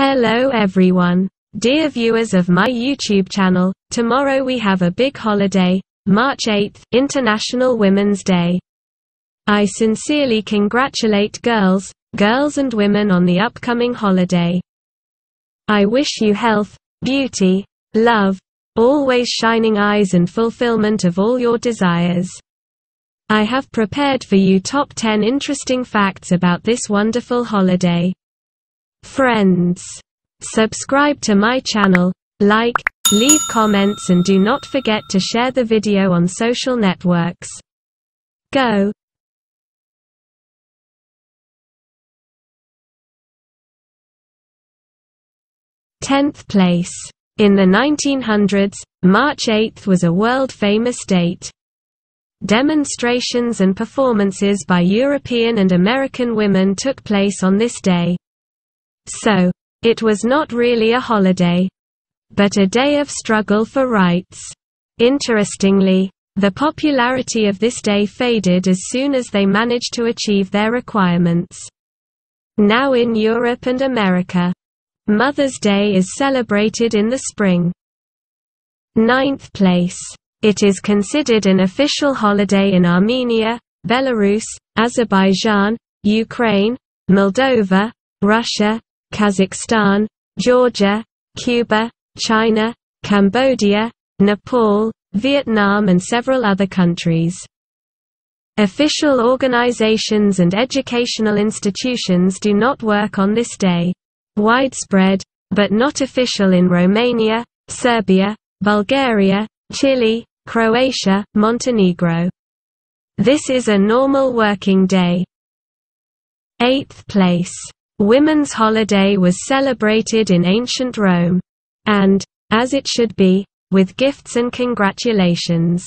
Hello everyone. Dear viewers of my YouTube channel, tomorrow we have a big holiday, March 8th, International Women's Day. I sincerely congratulate girls and women on the upcoming holiday. I wish you health, beauty, love, always shining eyes and fulfillment of all your desires. I have prepared for you top 10 interesting facts about this wonderful holiday. Friends, subscribe to my channel, like, leave comments and do not forget to share the video on social networks. Go! Tenth place. In the 1900s, March 8th was a world-famous date. Demonstrations and performances by European and American women took place on this day. So, it was not really a holiday, but a day of struggle for rights. Interestingly, the popularity of this day faded as soon as they managed to achieve their requirements. Now in Europe and America, Mother's Day is celebrated in the spring. Ninth place. It is considered an official holiday in Armenia, Belarus, Azerbaijan, Ukraine, Moldova, Russia, Kazakhstan, Georgia, Cuba, China, Cambodia, Nepal, Vietnam and several other countries. Official organizations and educational institutions do not work on this day. Widespread, but not official in Romania, Serbia, Bulgaria, Chile, Croatia, Montenegro. This is a normal working day. Eighth place. Women's holiday was celebrated in ancient Rome. And, as it should be, with gifts and congratulations.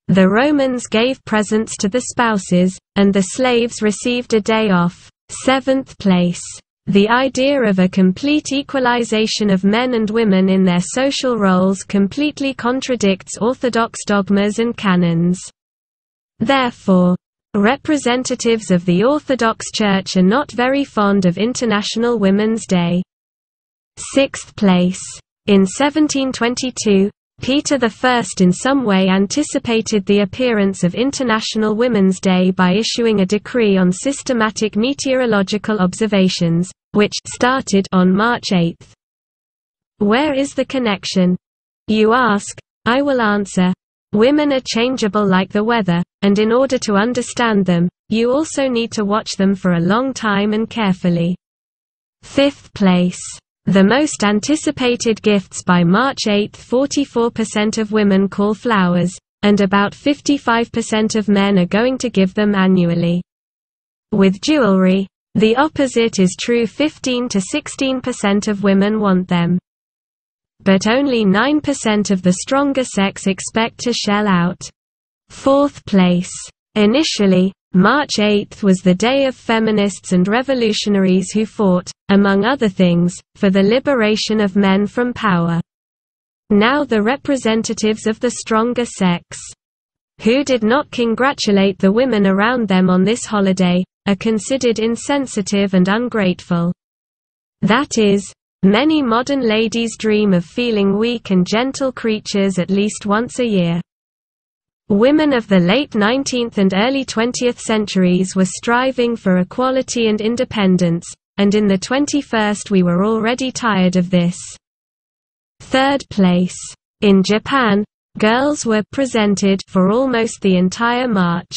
The Romans gave presents to the spouses, and the slaves received a day off. Seventh place. The idea of a complete equalization of men and women in their social roles completely contradicts orthodox dogmas and canons. Therefore, representatives of the Orthodox Church are not very fond of International Women's Day. Sixth place. In 1722, Peter I in some way anticipated the appearance of International Women's Day by issuing a decree on systematic meteorological observations, which started on March 8. Where is the connection? You ask. I will answer. Women are changeable like the weather, and in order to understand them, you also need to watch them for a long time and carefully. Fifth place. The most anticipated gifts by March 8. 44% of women call flowers, and about 55% of men are going to give them annually. With jewelry, the opposite is true. 15 to 16% of women want them. But only 9% of the stronger sex expect to shell out. Fourth place. Initially, March 8 was the day of feminists and revolutionaries who fought, among other things, for the liberation of men from power. Now the representatives of the stronger sex, who did not congratulate the women around them on this holiday, are considered insensitive and ungrateful. That is, many modern ladies dream of feeling weak and gentle creatures at least once a year. Women of the late 19th and early 20th centuries were striving for equality and independence, and in the 21st we were already tired of this. Third place. In Japan, girls were presented for almost the entire March.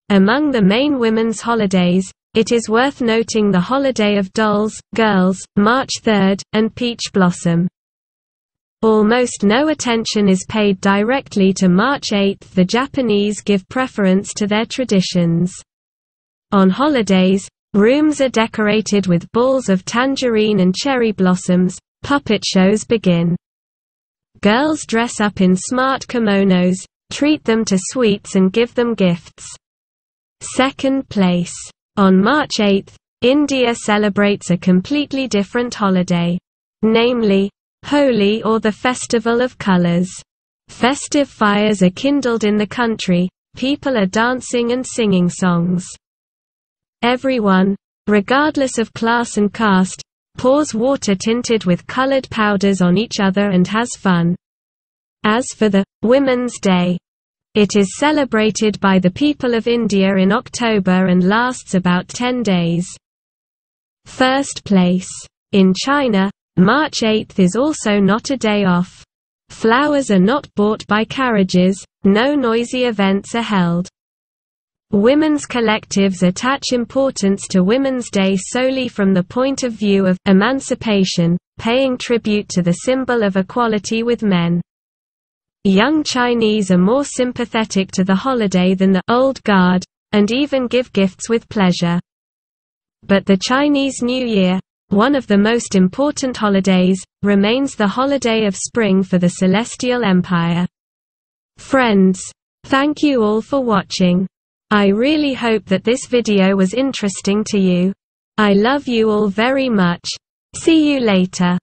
Among the main women's holidays, it is worth noting the Holiday of Dolls, Girls, March 3rd, and Peach Blossom. Almost no attention is paid directly to March 8. The Japanese give preference to their traditions. On holidays, rooms are decorated with balls of tangerine and cherry blossoms, puppet shows begin. Girls dress up in smart kimonos, treat them to sweets and give them gifts. Second place. On March 8, India celebrates a completely different holiday. Namely, Holi or the Festival of Colors. Festive fires are kindled in the country, people are dancing and singing songs. Everyone, regardless of class and caste, pours water tinted with colored powders on each other and has fun. As for the Women's Day, it is celebrated by the people of India in October and lasts about 10 days. First place. In China, March 8 is also not a day off. Flowers are not bought by carriages, no noisy events are held. Women's collectives attach importance to Women's Day solely from the point of view of emancipation, paying tribute to the symbol of equality with men. Young Chinese are more sympathetic to the holiday than the old guard, and even give gifts with pleasure. But the Chinese New Year, one of the most important holidays, remains the holiday of spring for the Celestial Empire. Friends, thank you all for watching. I really hope that this video was interesting to you. I love you all very much. See you later.